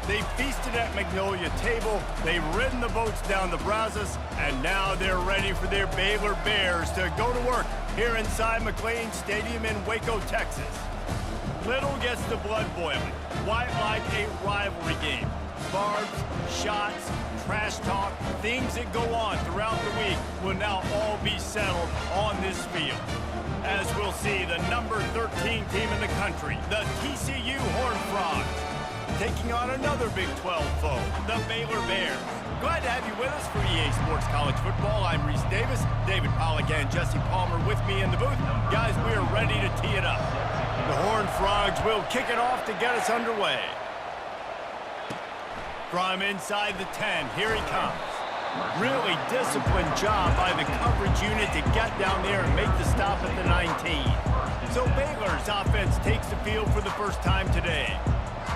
They feasted at Magnolia Table, they've ridden the boats down the Brazos, and now they're ready for their Baylor Bears to go to work here inside McLean Stadium in Waco, Texas. Little gets the blood boiling. Quite like a rivalry game. Barbs, shots, trash talk, things that go on throughout the week will now all be settled on this field. As we'll see, the number 13 team in the country, the TCU Horned Frogs, taking on another Big 12 foe, the Baylor Bears. Glad to have you with us for EA Sports College Football. I'm Reese Davis, David Pollack and Jesse Palmer with me in the booth. Guys, we are ready to tee it up. The Horned Frogs will kick it off to get us underway. From inside the 10, here he comes. Really disciplined job by the coverage unit to get down there and make the stop at the 19. So Baylor's offense takes the field for the first time today.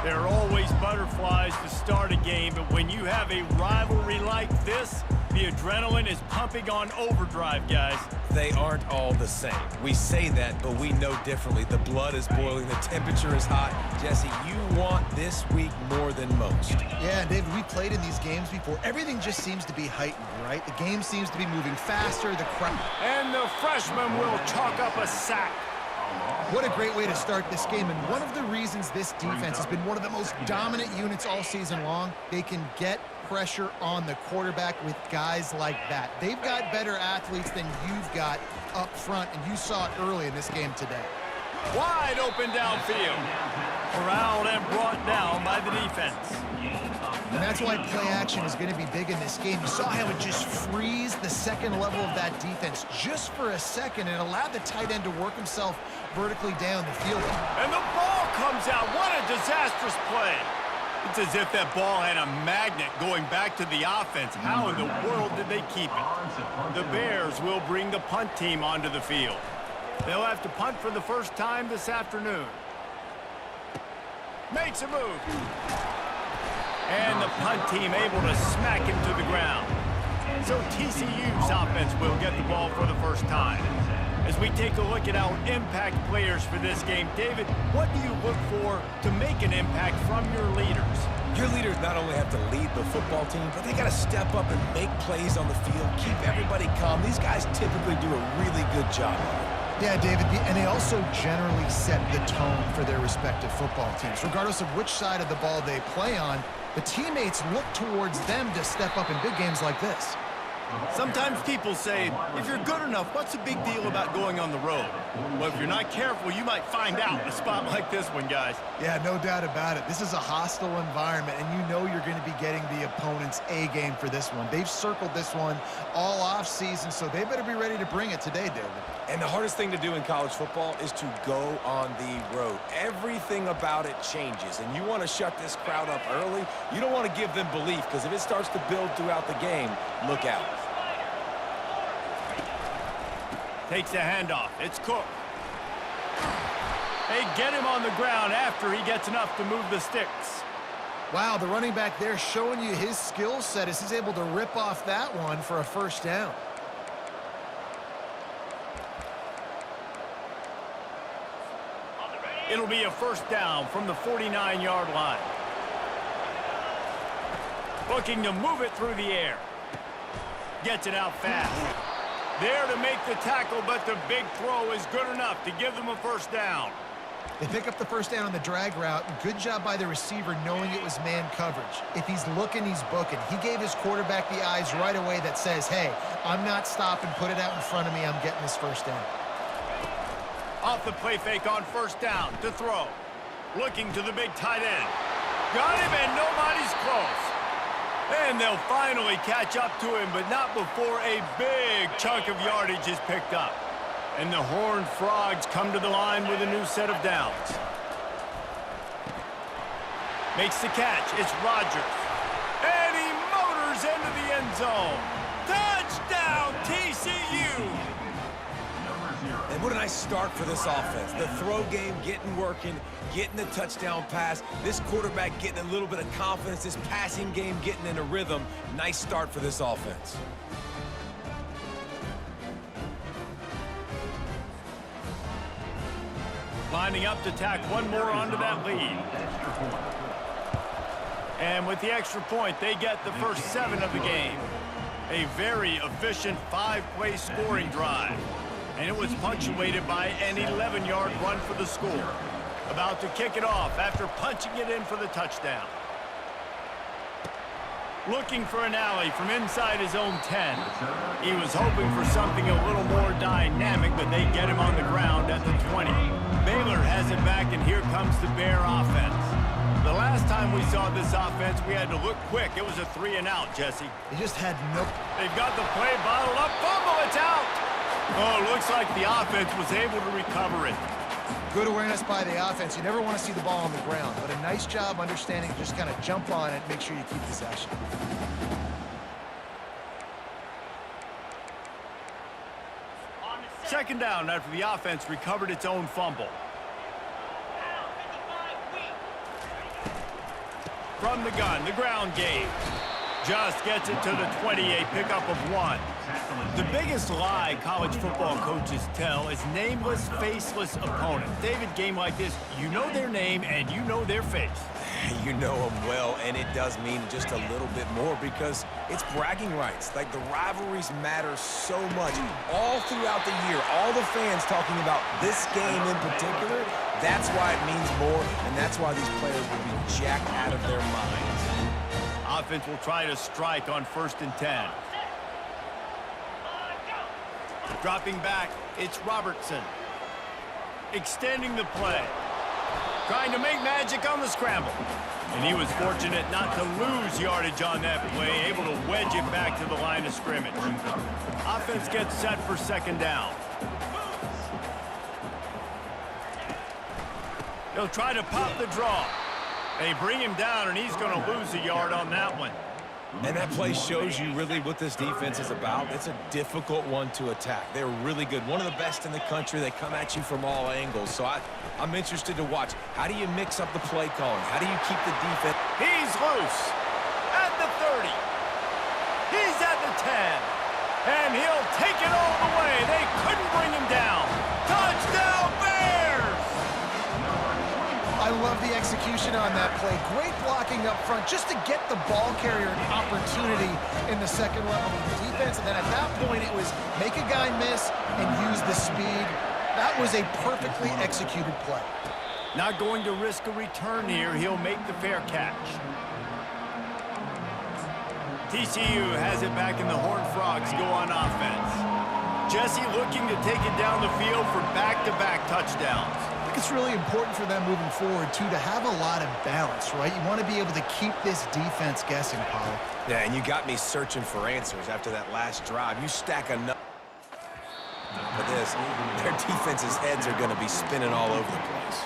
There are always butterflies to start a game, but when you have a rivalry like this, the adrenaline is pumping on overdrive, guys. They aren't all the same. We say that, but we know differently. The blood is boiling, the temperature is hot. Jesse, you want this week more than most. Yeah, David, we played in these games before. Everything just seems to be heightened, right? The game seems to be moving faster, the crowd. And the freshman will chalk up a sack. What a great way to start this game, and one of the reasons this defense has been one of the most dominant units all season long, they can get pressure on the quarterback with guys like that. They've got better athletes than you've got up front, and you saw it early in this game today. Wide open downfield. Corralled and brought down by the defense. And that's why play action is going to be big in this game. You saw how it just frees the second level of that defense just for a second and allowed the tight end to work himself vertically down the field. And the ball comes out. What a disastrous play. It's as if that ball had a magnet going back to the offense. How in the world did they keep it? The Bears will bring the punt team onto the field. They'll have to punt for the first time this afternoon. Makes a move. And the punt team able to smack him to the ground. So TCU's offense will get the ball for the first time. As we take a look at our impact players for this game, David, what do you look for to make an impact from your leaders? Your leaders not only have to lead the football team, but they got to step up and make plays on the field, keep everybody calm. These guys typically do a really good job of it. Yeah, David, and they also generally set the tone for their respective football teams. Regardless of which side of the ball they play on, the teammates look towards them to step up in big games like this. Sometimes people say, if you're good enough, what's the big deal about going on the road? Well, if you're not careful, you might find out in a spot like this one, guys. Yeah, no doubt about it. This is a hostile environment, and you know you're going to be getting the opponent's A game for this one. They've circled this one all off-season, so they better be ready to bring it today, David. And the hardest thing to do in college football is to go on the road. Everything about it changes, and you want to shut this crowd up early. You don't want to give them belief, because if it starts to build throughout the game, look out. Takes the handoff. It's Cook. They get him on the ground after he gets enough to move the sticks. Wow, the running back there showing you his skill set as he's able to rip off that one for a first down. It'll be a first down from the 49-yard line. Looking to move it through the air. Gets it out fast. There to make the tackle, but the big throw is good enough to give them a first down. They pick up the first down on the drag route. Good job by the receiver knowing it was man coverage. If he's looking, he's booking. He gave his quarterback the eyes right away that says, hey, I'm not stopping, put it out in front of me, I'm getting this first down. Off the play fake on first down to throw. Looking to the big tight end. Got him and nobody's close. And they'll finally catch up to him, but not before a big chunk of yardage is picked up. And the Horned Frogs come to the line with a new set of downs. Makes the catch. It's Rodgers. And he motors into the end zone. Touchdown, TCU! And what a nice start for this offense. The throw game getting working, getting the touchdown pass. This quarterback getting a little bit of confidence. This passing game getting in a rhythm. Nice start for this offense. Lining up to tack one more onto that lead. And with the extra point, they get the first 7 of the game. A very efficient 5-play scoring drive. And it was punctuated by an 11-yard run for the score. About to kick it off after punching it in for the touchdown. Looking for an alley from inside his own 10. He was hoping for something a little more dynamic, but they get him on the ground at the 20. Baylor has it back, and here comes the Bear offense. The last time we saw this offense, we had to look quick. It was a 3-and-out, Jesse. They just had no... They've got the play bottled up. Fumble, it's out! Oh, looks like the offense was able to recover it. Good awareness by the offense. You never want to see the ball on the ground, but a nice job understanding to just kind of jump on it, make sure you keep possession. Second down after the offense recovered its own fumble. From the gun, the ground game. Just gets it to the 20, a pickup of 1. The biggest lie college football coaches tell is nameless, faceless opponents. David, game like this, you know their name and you know their face. You know them well, and it does mean just a little bit more because it's bragging rights. Like, the rivalries matter so much all throughout the year. All the fans talking about this game in particular, that's why it means more, and that's why these players will be jacked out of their minds. Offense will try to strike on 1st and 10. Dropping back, it's Robertson. Extending the play. Trying to make magic on the scramble. And he was fortunate not to lose yardage on that play, able to wedge it back to the line of scrimmage. Offense gets set for 2nd down. They'll try to pop the draw. They bring him down, and he's going to lose a yard on that one. And that play shows you really what this defense is about. It's a difficult one to attack. They're really good. One of the best in the country. They come at you from all angles. So I'm interested to watch. How do you mix up the play calling? How do you keep the defense? He's loose at the 30. He's at the 10. And he'll take it all the way. They couldn't bring him down. Touchdown, Bears! I love the execution on that play. Great blocking up front just to get the ball carrier an opportunity in the second level of the defense. And then at that point, it was make a guy miss and use the speed. That was a perfectly executed play. Not going to risk a return here. He'll make the fair catch. TCU has it back, and the Horned Frogs go on offense. Jesse looking to take it down the field for back-to-back touchdowns. I think it's really important for them moving forward, too, to have a lot of balance, right? You want to be able to keep this defense guessing, Pollock. Yeah, and you got me searching for answers after that last drive. You stack enough for this, their defense's heads are going to be spinning all over the place.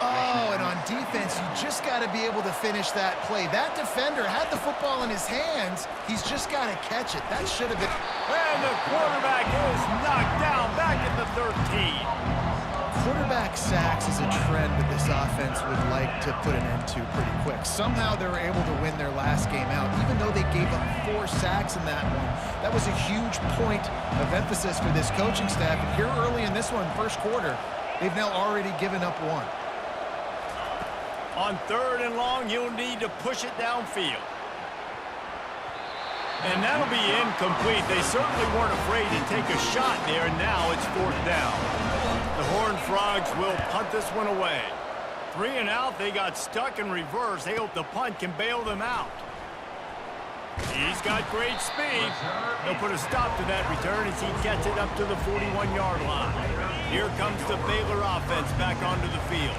Oh, and on defense, you just got to be able to finish that play. That defender had the football in his hands. He's just got to catch it. That should have been... And the quarterback is knocked down back at the 13. Quarterback sacks is a trend that this offense would like to put an end to pretty quick. Somehow they were able to win their last game out, even though they gave up 4 sacks in that one. That was a huge point of emphasis for this coaching staff. And here early in this one, first quarter, they've now already given up 1. On 3rd and long, you'll need to push it downfield. And that'll be incomplete. They certainly weren't afraid to take a shot there, and now it's 4th down. The Horned Frogs will punt this one away. 3 and out, they got stuck in reverse. They hope the punt can bail them out. He's got great speed. He'll put a stop to that return as he gets it up to the 41-yard line. Here comes the Baylor offense back onto the field.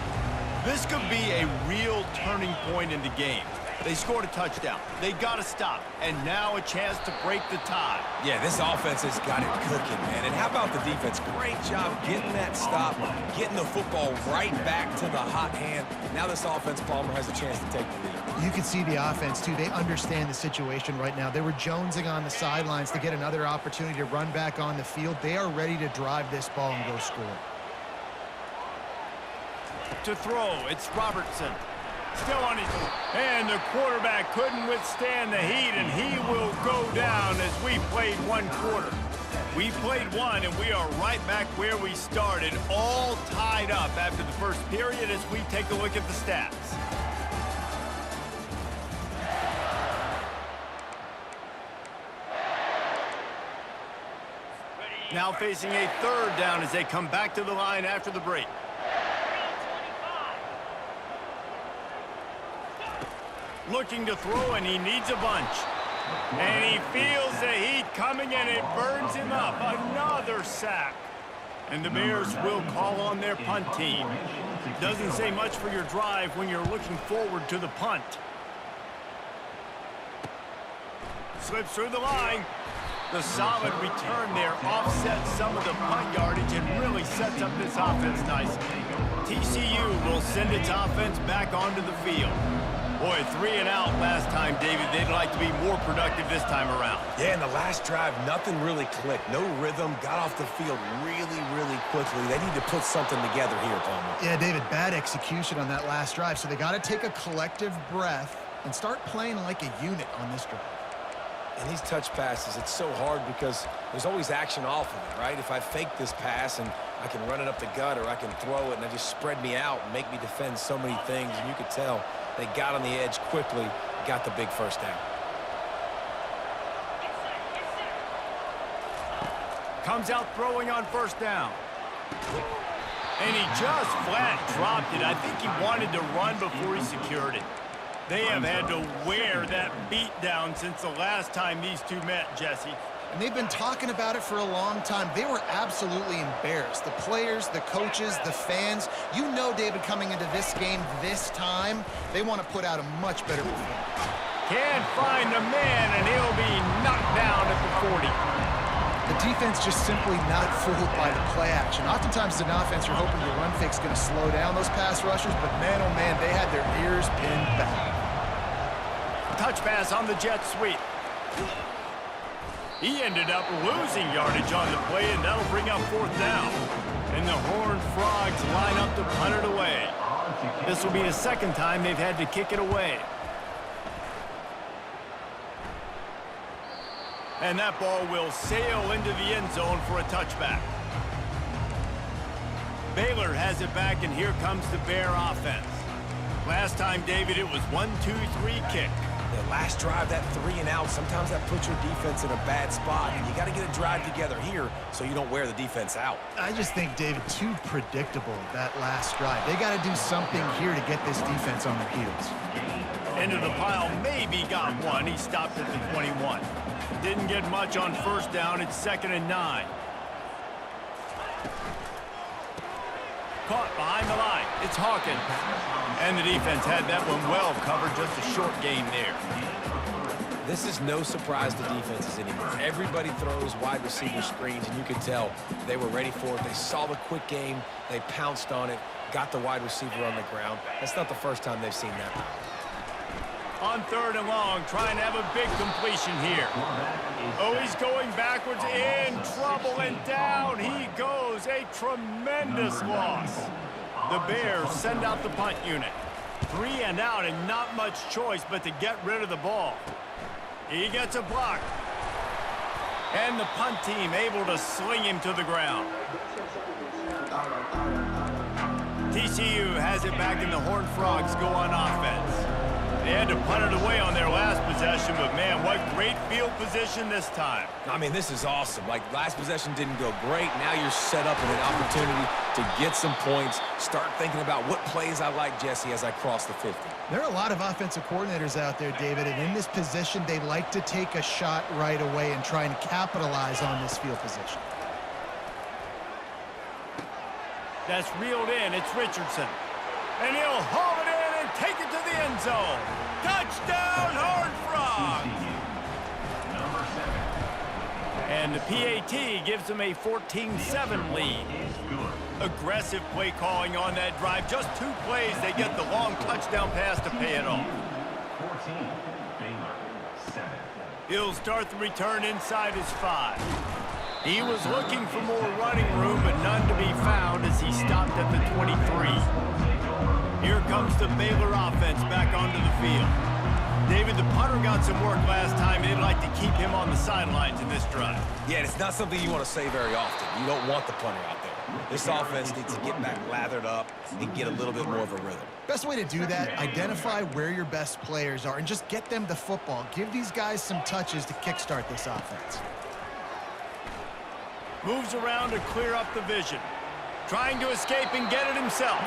This could be a real turning point in the game. They scored a touchdown. They got to stop. And now a chance to break the tie. Yeah, this offense has got it cooking, man. And how about the defense? Great job getting that stop, getting the football right back to the hot hand. Now this offense, Palmer, has a chance to take the lead. You can see the offense, too. They understand the situation right now. They were jonesing on the sidelines to get another opportunity to run back on the field. They are ready to drive this ball and go score. To throw, it's Robertson. Still on his... And the quarterback couldn't withstand the heat, and he will go down as we played 1 quarter. We played 1, and we are right back where we started, all tied up after the first period as we take a look at the stats. Now facing a third down as they come back to the line after the break. Looking to throw, and he needs a bunch. And he feels the heat coming, and it burns him up. Another sack. And the Bears will call on their punt team. Doesn't say much for your drive when you're looking forward to the punt. Slips through the line. The solid return there offsets some of the punt yardage and really sets up this offense nicely. TCU will send its offense back onto the field. Boy, 3 and out last time, David. They'd like to be more productive this time around. Yeah, in the last drive, nothing really clicked. No rhythm, got off the field really quickly. They need to put something together here, Palmer. Yeah, David, bad execution on that last drive, so they got to take a collective breath and start playing like a unit on this drive. And these touch passes, it's so hard because there's always action off of it, right? If I fake this pass and I can run it up the gut or I can throw it and I just spread me out and make me defend so many things, and you could tell they got on the edge quickly, got the big first down. Comes out throwing on first down. And he just flat dropped it. I think he wanted to run before he secured it. They have had to wear that beat down since the last time these two met, Jesse. And they've been talking about it for a long time. They were absolutely embarrassed. The players, the coaches, the fans. You know, David, coming into this game this time, they want to put out a much better performance. Can't find a man, and he'll be knocked down at the 40. The defense just simply not fooled by the play action. Oftentimes, an offense, you're hoping your run fix going to slow down those pass rushers, but man, oh man, they had their ears pinned back. Touch pass on the jet sweep. He ended up losing yardage on the play, and that'll bring up fourth down. And the Horned Frogs line up to punt it away. This will be the second time they've had to kick it away. And that ball will sail into the end zone for a touchback. Baylor has it back, and here comes the Bear offense. Last time, David, it was 1-2-3 kick. The last drive, that 3 and out, sometimes that puts your defense in a bad spot, and you got to get a drive together here so you don't wear the defense out. I just think, David, too predictable, that last drive. They got to do something here to get this defense on their heels. Into the pile, maybe got one. He stopped at the 21. Didn't get much on first down. It's 2nd and 9. Caught behind the line. It's Hawkins. And the defense had that one well covered. Just a short gain there. This is no surprise to defenses anymore. Everybody throws wide receiver screens, and you can tell they were ready for it. They saw the quick game. They pounced on it, got the wide receiver on the ground. That's not the first time they've seen that. On 3rd and long, trying to have a big completion here. Oh, he's going backwards, in trouble, and down he goes. A tremendous loss. The Bears send out the punt unit. 3 and out, and not much choice but to get rid of the ball. He gets a block. And the punt team able to sling him to the ground. TCU has it back, and the Horned Frogs go on offense. They had to punt it away on their last possession, but man, what great field position this time. I mean, this is awesome. Like, last possession didn't go great. Now you're set up with an opportunity to get some points. Start thinking about what plays I like, Jesse, as I cross the 50. There are a lot of offensive coordinators out there, David, and in this position, they like to take a shot right away and try and capitalize on this field position. That's reeled in. It's Richardson. And he'll haul it in and take it to the end zone. Touchdown, Horned Frogs! And the PAT gives them a 14-7 lead. Aggressive play calling on that drive. Just 2 plays, they get the long touchdown pass to pay it off. He'll start the return inside his 5. He was looking for more running room, but none to be found as he stopped at the 23. Here comes the Baylor offense back onto the field. David, the punter got some work last time. They'd like to keep him on the sidelines in this drive. Yeah, it's not something you want to say very often. You don't want the punter out there. This offense needs to get back lathered up and get a little bit more of a rhythm. Best way to do that, identify where your best players are and just get them the football. Give these guys some touches to kickstart this offense. Moves around to clear up the vision. Trying to escape and get it himself.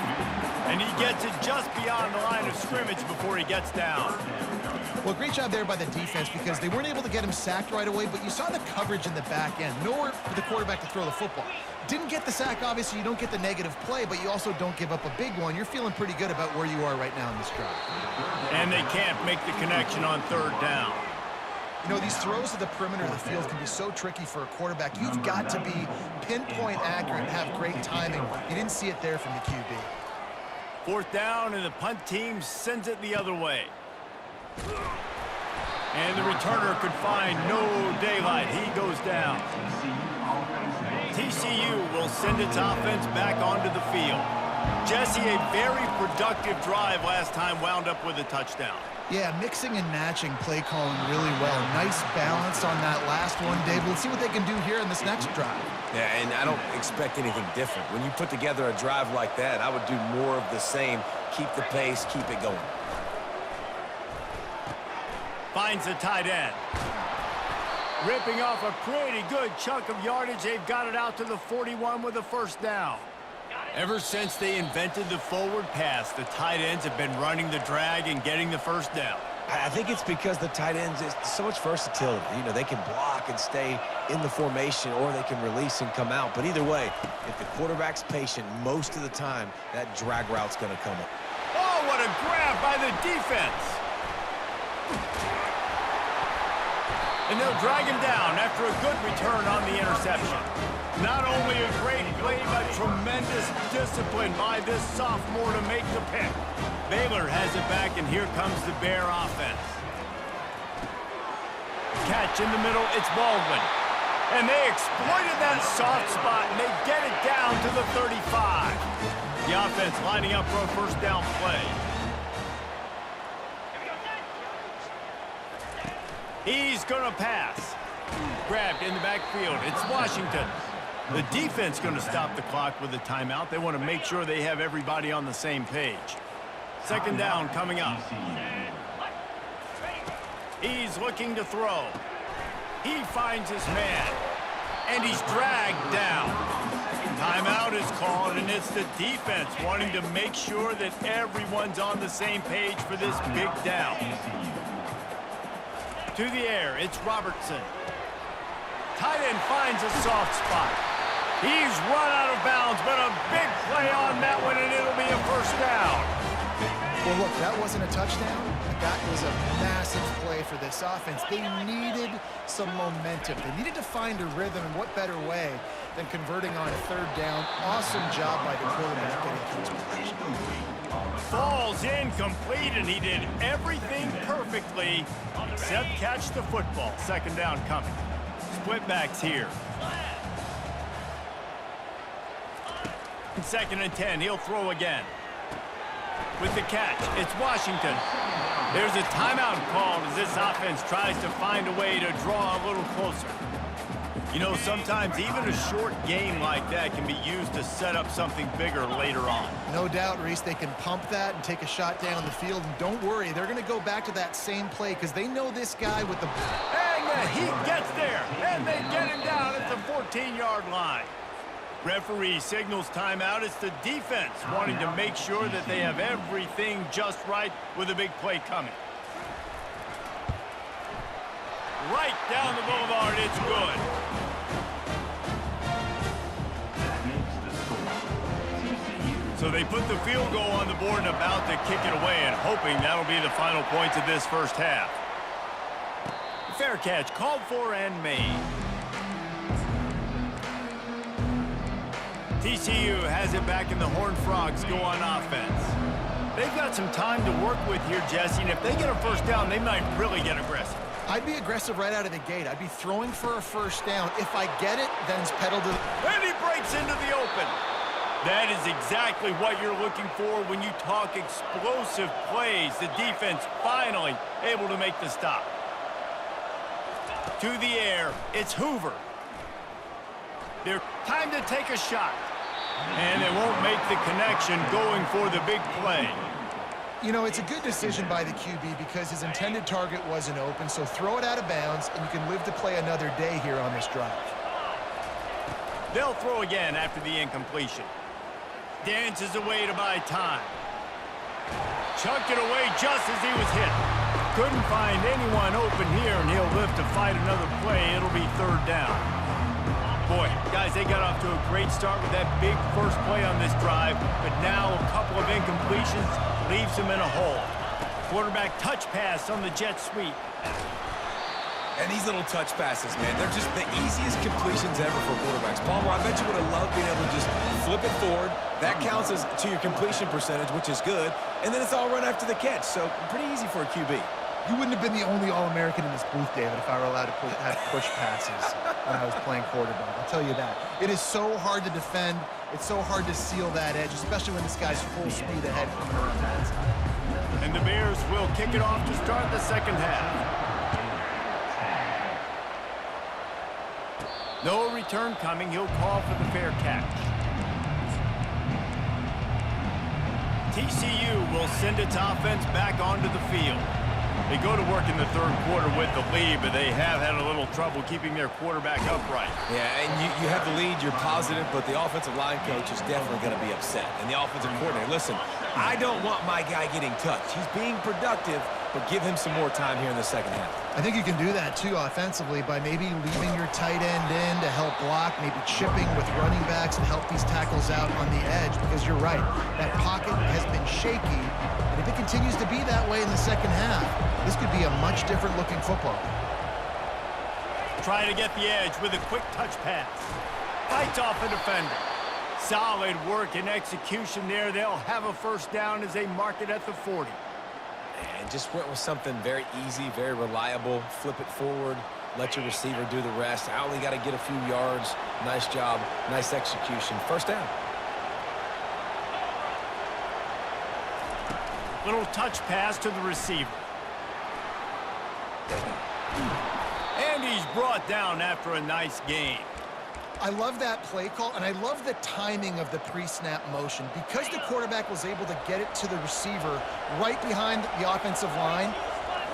And he gets it just beyond the line of scrimmage before he gets down. Well, great job there by the defense because they weren't able to get him sacked right away, but you saw the coverage in the back end. Nowhere for the quarterback to throw the football. Didn't get the sack, obviously. You don't get the negative play, but you also don't give up a big one. You're feeling pretty good about where you are right now in this drive. And they can't make the connection on third down. You know, these throws to the perimeter of the field can be so tricky for a quarterback. You've got to be pinpoint accurate and have great timing. You didn't see it there from the QB. Fourth down, and the punt team sends it the other way. And the returner could find no daylight. He goes down. TCU will send its offense back onto the field. Jesse, a very productive drive last time, wound up with a touchdown. Yeah, mixing and matching play calling really well. Nice balance on that last one, Dave. Let's see what they can do here in this next drive. Yeah, and I don't expect anything different. When you put together a drive like that, I would do more of the same. Keep the pace, keep it going. Finds the tight end. Ripping off a pretty good chunk of yardage. They've got it out to the 41 with a first down. Ever since they invented the forward pass, the tight ends have been running the drag and getting the first down. I think it's because the tight ends is so much versatility. You know, they can block and stay in the formation, or they can release and come out. But either way, if the quarterback's patient most of the time, that drag route's going to come up. Oh, what a grab by the defense. And they'll drag him down after a good return on the interception. Not only a great play, but tremendous discipline by this sophomore to make the pick. Baylor has it back, and here comes the Bear offense. Catch in the middle, it's Baldwin. And they exploited that soft spot, and they get it down to the 35. The offense lining up for a first down play. He's going to pass. Grabbed in the backfield. It's Washington. The defense going to stop the clock with a timeout. They want to make sure they have everybody on the same page. Second down coming up. He's looking to throw. He finds his man. And he's dragged down. Timeout is called, and it's the defense wanting to make sure that everyone's on the same page for this big down. To the air, it's Robertson. Tight end finds a soft spot. He's run out of bounds, but a big play on that one, and it'll be a first down. Well, look, that wasn't a touchdown, but that was a massive play for this offense. They needed some momentum. They needed to find a rhythm, and what better way than converting on a third down. Awesome job by the quarterback getting through his progression. Falls incomplete, and he did everything perfectly except catch the football. Second down coming. Split backs here. Second and 10, he'll throw again. With the catch, it's Washington. There's a timeout called as this offense tries to find a way to draw a little closer. You know, sometimes even a short game like that can be used to set up something bigger later on. No doubt, Reese, they can pump that and take a shot down the field. And don't worry, they're going to go back to that same play because they know this guy with the... And he gets there, and they get him down at the 14-yard line. Referee signals timeout. It's the defense wanting to make sure that they have everything just right with a big play coming. Right down the boulevard, it's good. So they put the field goal on the board and about to kick it away, and hoping that'll be the final points of this first half. Fair catch, called for and made. TCU has it back, and the Horned Frogs go on offense. They've got some time to work with here, Jesse, and if they get a first down, they might really get aggressive. I'd be aggressive right out of the gate. I'd be throwing for a first down. If I get it, then it's pedal to the... And he breaks into the open. That is exactly what you're looking for when you talk explosive plays. The defense finally able to make the stop. To the air, it's Hoover. They're time to take a shot. And they won't make the connection going for the big play. You know, it's a good decision by the QB because his intended target wasn't open, so throw it out of bounds, and you can live to play another day here on this drive. They'll throw again after the incompletion. Dances away to buy time. Chucked it away just as he was hit. Couldn't find anyone open here, and he'll live to fight another play. It'll be third down. Boy, guys, they got off to a great start with that big first play on this drive, but now a couple of incompletions leaves them in a hole. Quarterback touch pass on the jet sweep. And these little touch passes, man, they're just the easiest completions ever for quarterbacks. Palmer, I bet you would have loved being able to just flip it forward. That counts as to your completion percentage, which is good. And then it's all run after the catch, so pretty easy for a QB. You wouldn't have been the only All-American in this booth, David, if I were allowed to have push passes when I was playing quarterback. I'll tell you that. It is so hard to defend. It's so hard to seal that edge, especially when this guy's full speed ahead coming around the outside. And the Bears will kick it off to start the second half. No return coming. He'll call for the fair catch. TCU will send its offense back onto the field. They go to work in the third quarter with the lead, but they have had a little trouble keeping their quarterback upright. Yeah, and you have the lead, you're positive, but the offensive line coach is definitely going to be upset. And the offensive coordinator, listen, I don't want my guy getting touched. He's being productive, but give him some more time here in the second half. I think you can do that, too, offensively, by maybe leaving your tight end in to help block, maybe chipping with running backs and help these tackles out on the edge, because you're right, that pocket has been shaky, and if it continues to be that way in the second half, this could be a much different looking football. Try to get the edge with a quick touch pass. Fights off a defender. Solid work and execution there. They'll have a first down as they mark it at the 40. And just went with something very easy, very reliable. Flip it forward, let your receiver do the rest. I only got to get a few yards. Nice job, nice execution. First down. Little touch pass to the receiver. And he's brought down after a nice gain. I love that play call, and I love the timing of the pre-snap motion. Because the quarterback was able to get it to the receiver right behind the offensive line,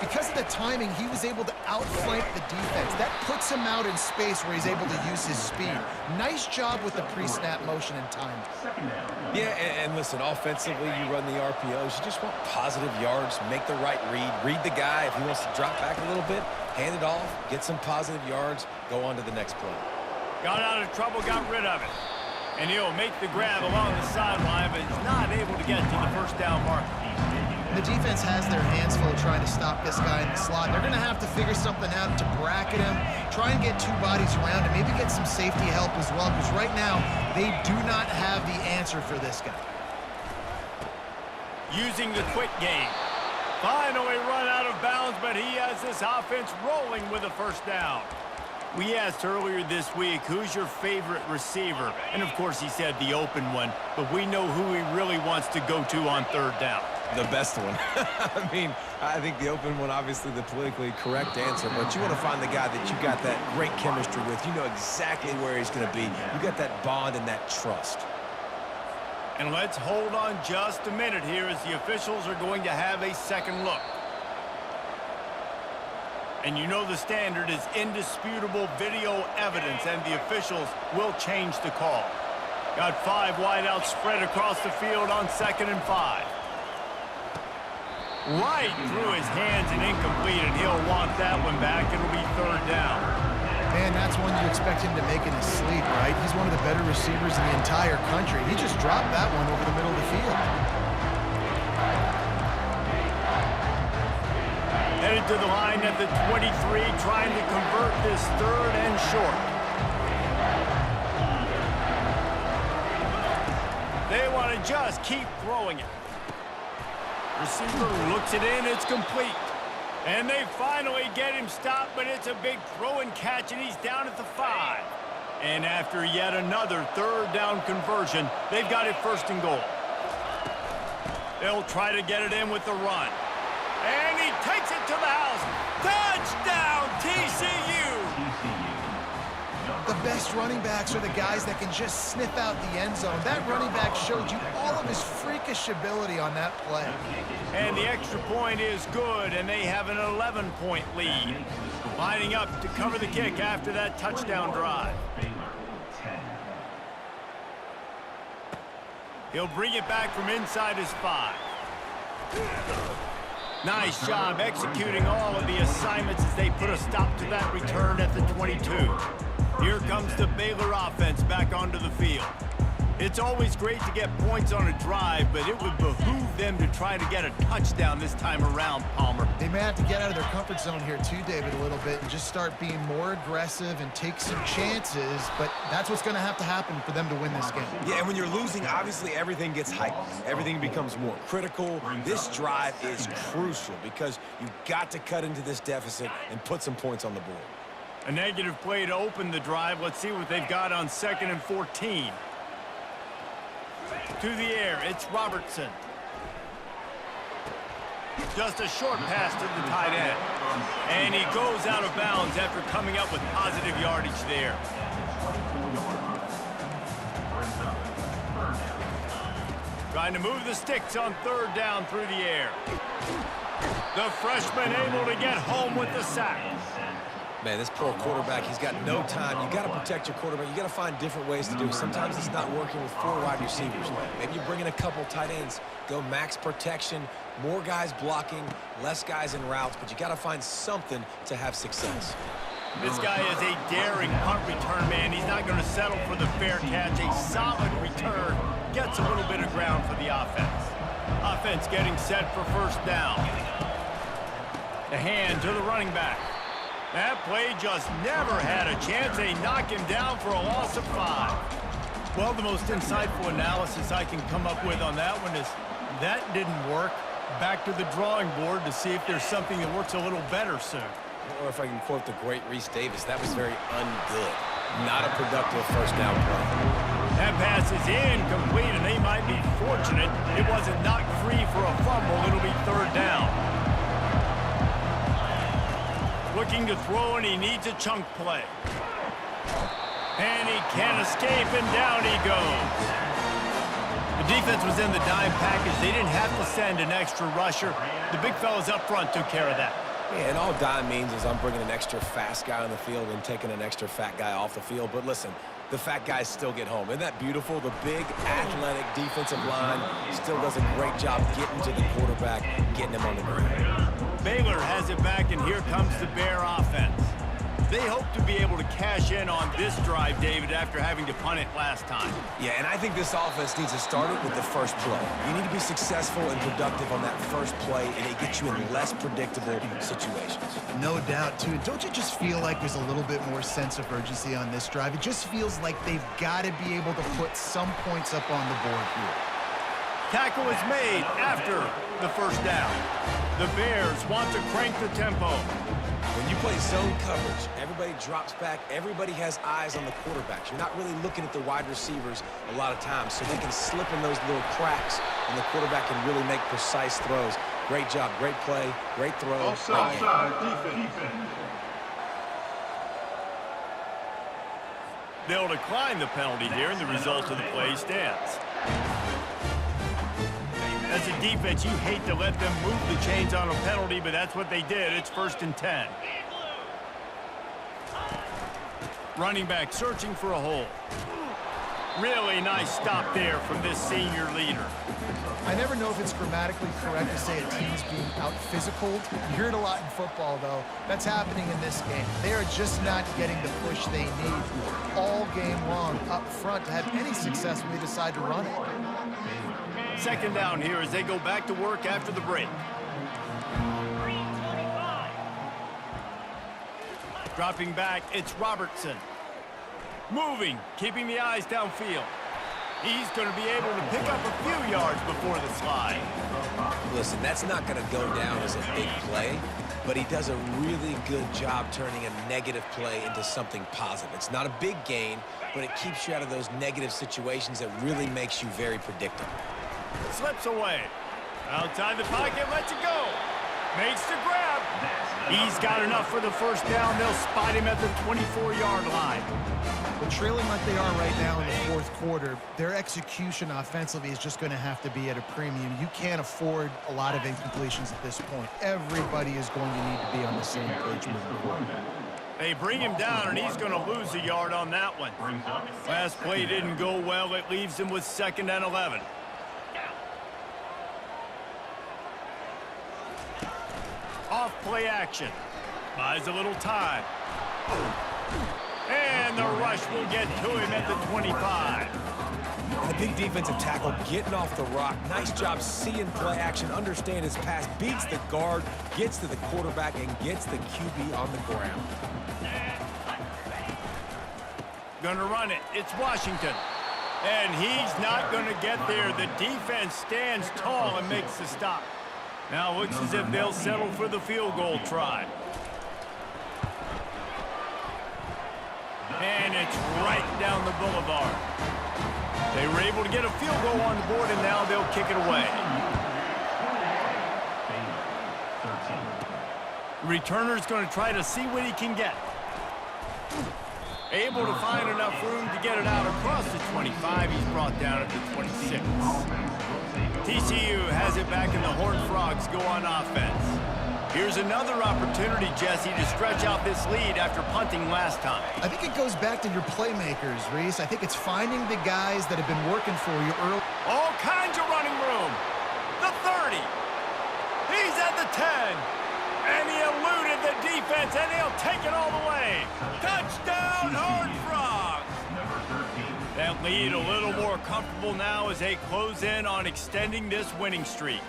because of the timing, he was able to outflank the defense. That puts him out in space where he's able to use his speed. Nice job with the pre-snap motion and timing. Yeah, and listen, offensively, you run the RPOs. You just want positive yards, make the right read the guy. If he wants to drop back a little bit, hand it off, get some positive yards, go on to the next play. Got out of trouble, got rid of it. And he'll make the grab along the sideline, but he's not able to get to the first down marker. The defense has their hands full trying to stop this guy in the slot. They're going to have to figure something out to bracket him, try and get two bodies around him, maybe get some safety help as well, because right now they do not have the answer for this guy. Using the quick game. Finally run out of bounds, but he has this offense rolling with a first down. We asked earlier this week, who's your favorite receiver? And, of course, he said the open one, but we know who he really wants to go to on third down. The best one. I mean, I think the open one, obviously the politically correct answer, but you want to find the guy that you got that great chemistry with. You know exactly where he's going to be. You got that bond and that trust. And let's hold on just a minute here as the officials are going to have a second look. And you know the standard is indisputable video evidence, and the officials will change the call. Got 5 wideouts spread across the field on 2nd and 5. Right through his hands and incomplete, and he'll want that one back. It'll be third down. Man, that's one you expect him to make in his sleep, right? He's one of the better receivers in the entire country. He just dropped that one over the middle of the field. Headed to the line at the 23, trying to convert this third and short. They want to just keep throwing it. Receiver looks it in, it's complete. And they finally get him stopped, but it's a big throw and catch, and he's down at the 5. And after yet another third down conversion, they've got it first and goal. They'll try to get it in with the run. And he takes it to the house. Touchdown, TCU! The best running backs are the guys that can just sniff out the end zone. That running back showed you all of his freakish ability on that play. And the extra point is good, and they have an 11-point lead. Lining up to cover the kick after that touchdown drive. He'll bring it back from inside his 5. Nice job executing all of the assignments as they put a stop to that return at the 22. Here comes the Baylor offense back onto the field. It's always great to get points on a drive, but it would behoove them to try to get a touchdown this time around, Palmer. They may have to get out of their comfort zone here too, David, a little bit and just start being more aggressive and take some chances, but that's what's going to happen for them to win this game. Yeah, and when you're losing, obviously everything gets heightened. Everything becomes more critical. This drive is crucial because you've got to cut into this deficit and put some points on the board. A negative play to open the drive. Let's see what they've got on 2nd and 14. To the air, it's Robertson. Just a short pass to the tight end. And he goes out of bounds after coming up with positive yardage there. Trying to move the sticks on 3rd down through the air. The freshman able to get home with the sack. Man, this poor quarterback, he's got no time. You got to protect your quarterback. You got to find different ways to do it. Sometimes it's not working with 4 wide receivers. Maybe you bring in a couple tight ends, go max protection, more guys blocking, less guys in routes, but you got to find something to have success. This guy is a daring punt return man. He's not going to settle for the fair catch. A solid return gets a little bit of ground for the offense. Offense getting set for 1st down. The hand to the running back. That play just never had a chance. They knock him down for a loss of 5. Well, the most insightful analysis I can come up with on that one is that didn't work. Back to the drawing board to see if there's something that works a little better soon. Or if I can quote the great Reese Davis, that was very ungood. Not a productive 1st down play. That pass is incomplete, and they might be fortunate it wasn't knocked free for a fumble. It'll be 3rd down. Looking to throw, and he needs a chunk play. And he can't escape, and down he goes. The defense was in the dime package. They didn't have to send an extra rusher. The big fellas up front took care of that. Yeah, and all dime means is I'm bringing an extra fast guy on the field and taking an extra fat guy off the field. But listen, the fat guys still get home. Isn't that beautiful? The big, athletic defensive line still does a great job getting to the quarterback, getting him on the ground. Baylor has it back, and here comes the Bear offense. They hope to be able to cash in on this drive, David, after having to punt it last time. Yeah, and I think this offense needs to start it with the first play. You need to be successful and productive on that first play, and it gets you in less predictable situations. No doubt, too. Don't you just feel like there's a little bit more sense of urgency on this drive? It just feels like they've got to be able to put some points up on the board here. Tackle is made after the 1st down. The Bears want to crank the tempo. When you play zone coverage, everybody drops back. Everybody has eyes on the quarterbacks. You're not really looking at the wide receivers a lot of times, so they can slip in those little cracks, and the quarterback can really make precise throws. Great job, great play, great throw. Offside defense. They'll decline the penalty here, and the result of the play stands. As a defense, you hate to let them move the chains on a penalty, but that's what they did. It's 1st and 10. Running back searching for a hole. Really nice stop there from this senior leader. I never know if it's grammatically correct to say a team's being out-physicaled. You hear it a lot in football, though. That's happening in this game. They are just not getting the push they need all game long up front to have any success when they decide to run it. 2nd down here as they go back to work after the break. Dropping back, it's Robertson. Moving, keeping the eyes downfield. He's going to be able to pick up a few yards before the slide. Listen, that's not going to go down as a big play, but he does a really good job turning a negative play into something positive. It's not a big gain, but it keeps you out of those negative situations that really makes you very predictable. Slips away. Outside the pocket, lets it go. Makes the grab. He's got enough for the 1st down. They'll spot him at the 24-yard line. Well, trailing like they are right now in the 4th quarter, their execution offensively is just going to have to be at a premium. You can't afford a lot of incompletions at this point. Everybody is going to need to be on the same page moving forward. They bring him down, and he's going to lose a yard on that one. Last play didn't go well. It leaves him with 2nd and 11. Off play action. Buys a little time. And the rush will get to him at the 25. The big defensive tackle getting off the rock. Nice job seeing play action, understand his pass, beats the guard, gets to the quarterback, and gets the QB on the ground. Gonna run it. It's Washington. And he's not gonna get there. The defense stands tall and makes the stop. Now looks as if they'll settle for the field goal try. And it's right down the boulevard. They were able to get a field goal on the board, and now they'll kick it away. Returner's going to try to see what he can get. Able to find enough room to get it out across the 25. He's brought down at the 26. TCU has it back, and the Horned Frogs go on offense. Here's another opportunity, Jesse, to stretch out this lead after punting last time. I think it goes back to your playmakers, Reese. I think it's finding the guys that have been working for you early. All kinds of running room. The 30. He's at the 10. And he eluded the defense, and he'll take it all the way. Touchdown, Horned Frogs. That lead a little more comfortable now as they close in on extending this winning streak.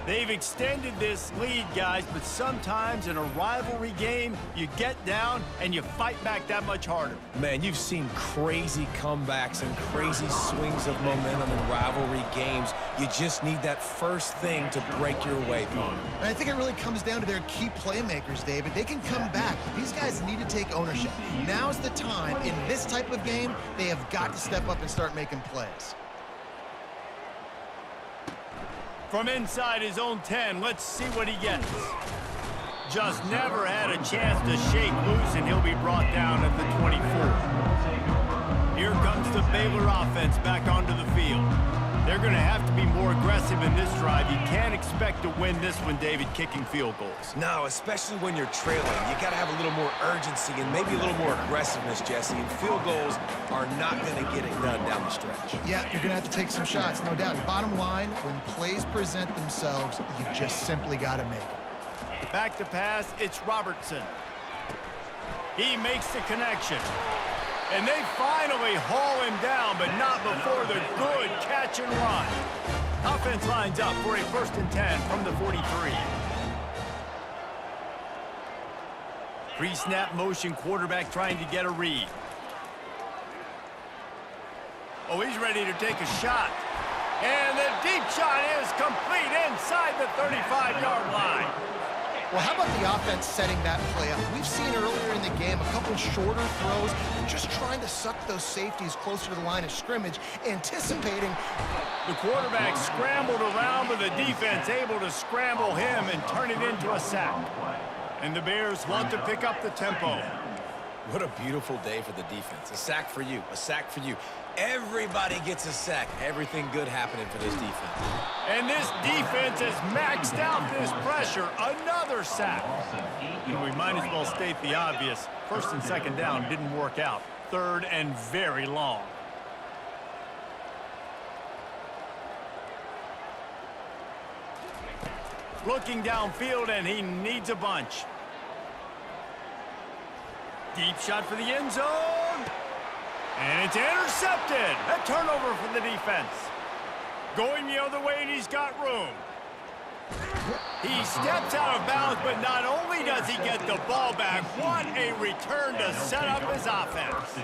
They've extended this lead, guys, but sometimes in a rivalry game, you get down and you fight back that much harder. Man, you've seen crazy comebacks and crazy swings of momentum in rivalry games. You just need that first thing to break your way, Tom. And I think it really comes down to their key playmakers, David. They can come back. These guys need to take ownership. Now's the time. In this type of game, they have got to step up and start making plays. From inside his own 10, let's see what he gets. Just never had a chance to shake loose, and he'll be brought down at the 24. Here comes the Baylor offense back onto the field. They're going to have to be more aggressive in this drive. You can't expect to win this one, David, kicking field goals. No, especially when you're trailing. You got to have a little more urgency and maybe a little more aggressiveness, Jesse. And field goals are not going to get it done down the stretch. Yeah, you're going to have to take some shots, no doubt. Bottom line, when plays present themselves, you just simply got to make it. Back to pass, it's Robertson. He makes the connection. And they finally haul him down, but not before the good catch and run. Offense lines up for a 1st and 10 from the 43. Pre-snap motion, quarterback trying to get a read. Oh, he's ready to take a shot. And the deep shot is complete inside the 35-yard line. Well, how about the offense setting that play up? We've seen earlier in the game a couple shorter throws, just trying to suck those safeties closer to the line of scrimmage, anticipating. The quarterback scrambled around, but the defense able to scramble him and turn it into a sack. And the Bears want to pick up the tempo. What a beautiful day for the defense. A sack for you, a sack for you. Everybody gets a sack. Everything good happening for this defense. And this defense has maxed out this pressure. Another sack. And we might as well state the obvious. 1st and 2nd down didn't work out. 3rd and very long. Looking downfield, and he needs a bunch. Deep shot for the end zone. And it's intercepted. A turnover for the defense. Going the other way, and he's got room. He steps out of bounds, but not only does he get the ball back, what a return to set up his offense.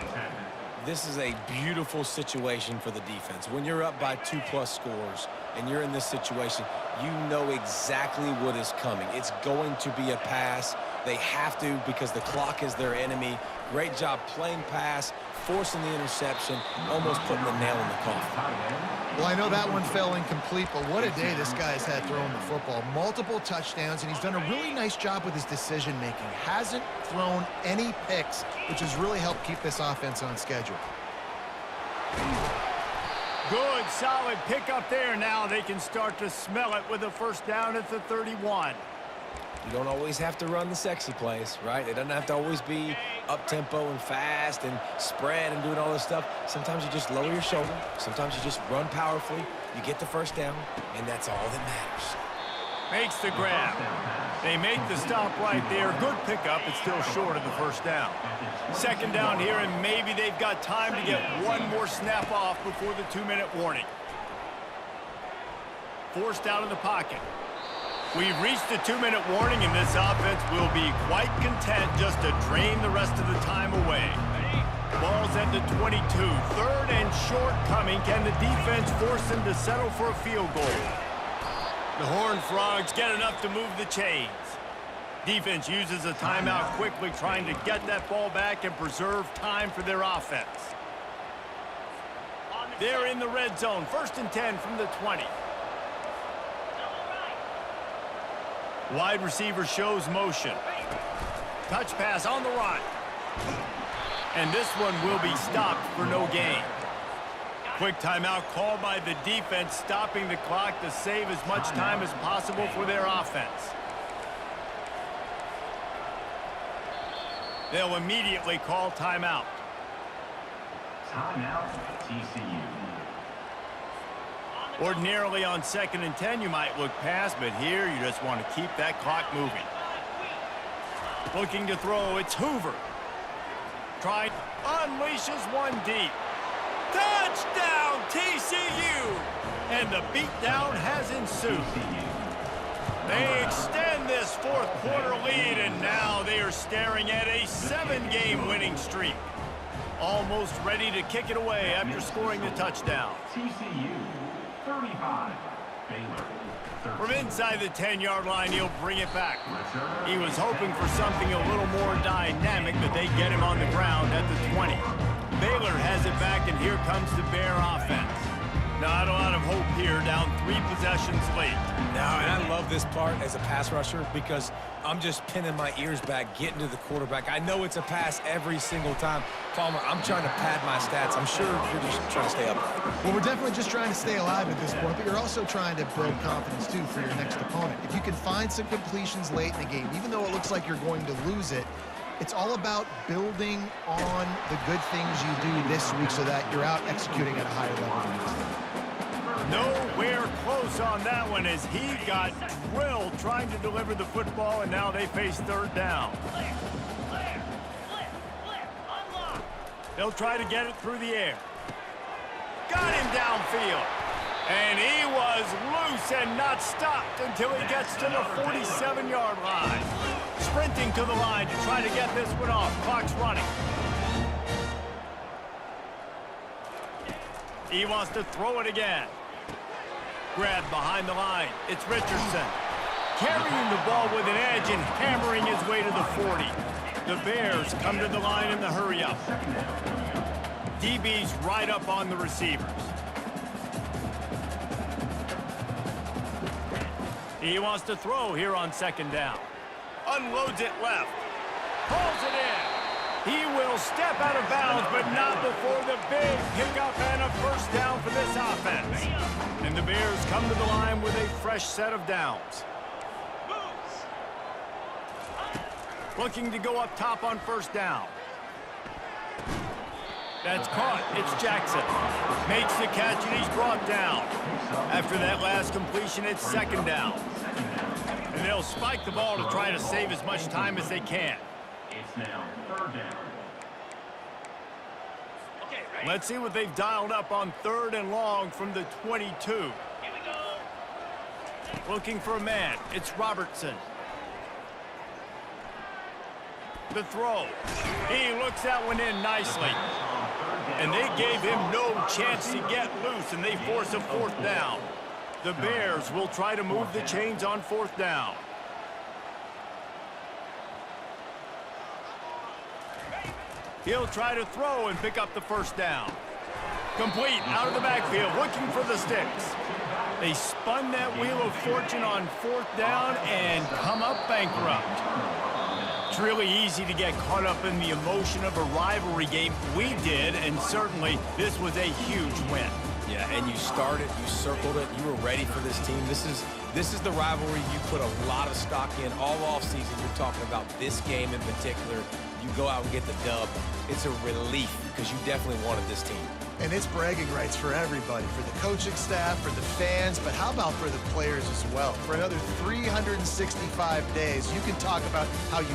This is a beautiful situation for the defense. When you're up by 2+ scores and you're in this situation, you know exactly what is coming. It's going to be a pass. They have to because the clock is their enemy. Great job playing pass, forcing the interception, almost putting the nail in the coffin. Well, I know that one fell incomplete, but what a day this guy's had throwing the football. Multiple touchdowns, and he's done a really nice job with his decision-making. Hasn't thrown any picks, which has really helped keep this offense on schedule. Good, solid pickup there. Now they can start to smell it with a 1st down at the 31. You don't always have to run the sexy plays, right? It doesn't have to always be up-tempo and fast and spread and doing all this stuff. Sometimes you just lower your shoulder. Sometimes you just run powerfully. You get the 1st down, and that's all that matters. Makes the grab. They make the stop right there. Good pickup. It's still short of the first down. Second down here, and maybe they've got time to get one more snap off before the 2-minute warning. Forced out of the pocket. We've reached the 2-minute warning, and this offense will be quite content just to drain the rest of the time away. Ball's at the 22. Third and short coming. Can the defense force them to settle for a field goal? The Horned Frogs get enough to move the chains. Defense uses a timeout quickly, trying to get that ball back and preserve time for their offense. They're in the red zone. 1st and 10 from the 20. Wide receiver shows motion. Touch pass on the run. And this one will be stopped for no gain. Quick timeout called by the defense, stopping the clock to save as much time as possible for their offense. They'll immediately call timeout. Timeout, TCU. Ordinarily on 2nd and 10, you might look past, but here you just want to keep that clock moving. Looking to throw, it's Hoover. Try, unleashes one deep. Touchdown, TCU! And the beatdown has ensued. They extend this 4th quarter lead, and now they are staring at a 7-game winning streak. Almost ready to kick it away after scoring the touchdown. TCU, 35. Baylor, 13. From inside the 10-yard line, he'll bring it back. He was hoping for something a little more dynamic, but they get him on the ground at the 20. Baylor has it back, and here comes the Bear offense. Not a lot of hope here, down 3 possessions late. Now, and I love this part as a pass rusher because I'm just pinning my ears back, getting to the quarterback. I know it's a pass every single time. Palmer, I'm trying to pad my stats. I'm sure you're just trying to stay up. Well, we're definitely just trying to stay alive at this point, but you're also trying to build confidence, too, for your next opponent. If you can find some completions late in the game, even though it looks like you're going to lose it, it's all about building on the good things you do this week so that you're out executing at a higher level than this. Nowhere close on that one as he got drilled trying to deliver the football, and now they face 3rd down. They'll try to get it through the air. Got him downfield. And he was loose and not stopped until he gets to the 47-yard line. Sprinting to the line to try to get this one off. Clock's running. He wants to throw it again. Grabbed behind the line. It's Richardson. Carrying the ball with an edge and hammering his way to the 40. The Bears come to the line in the hurry-up. DB's right up on the receivers. He wants to throw here on 2nd down. Unloads it left. Pulls it in. He will step out of bounds, but not before the big pickup and a 1st down for this offense. And the Bears come to the line with a fresh set of downs. Looking to go up top on 1st down. That's caught. It's Jackson. Makes the catch, and he's brought down. After that last completion, it's 2nd down. And they'll spike the ball to try to save as much time as they can. It's now 3rd down. Let's see what they've dialed up on 3rd and long from the 22. Looking for a man. It's Robertson. The throw. He looks that one in nicely. And they gave him no chance to get loose, and they force a 4th down. The Bears will try to move the chains on 4th down. He'll try to throw and pick up the 1st down. Complete out of the backfield, looking for the sticks. They spun that wheel of fortune on 4th down and come up bankrupt. It's really easy to get caught up in the emotion of a rivalry game. We did, and certainly this was a huge win. Yeah, and you started, you circled it, you were ready for this team. This is the rivalry you put a lot of stock in all offseason. You're talking about this game in particular. You go out and get the dub. It's a relief because you definitely wanted this team. And it's bragging rights for everybody, for the coaching staff, for the fans, but how about for the players as well? For another 365 days, you can talk about how you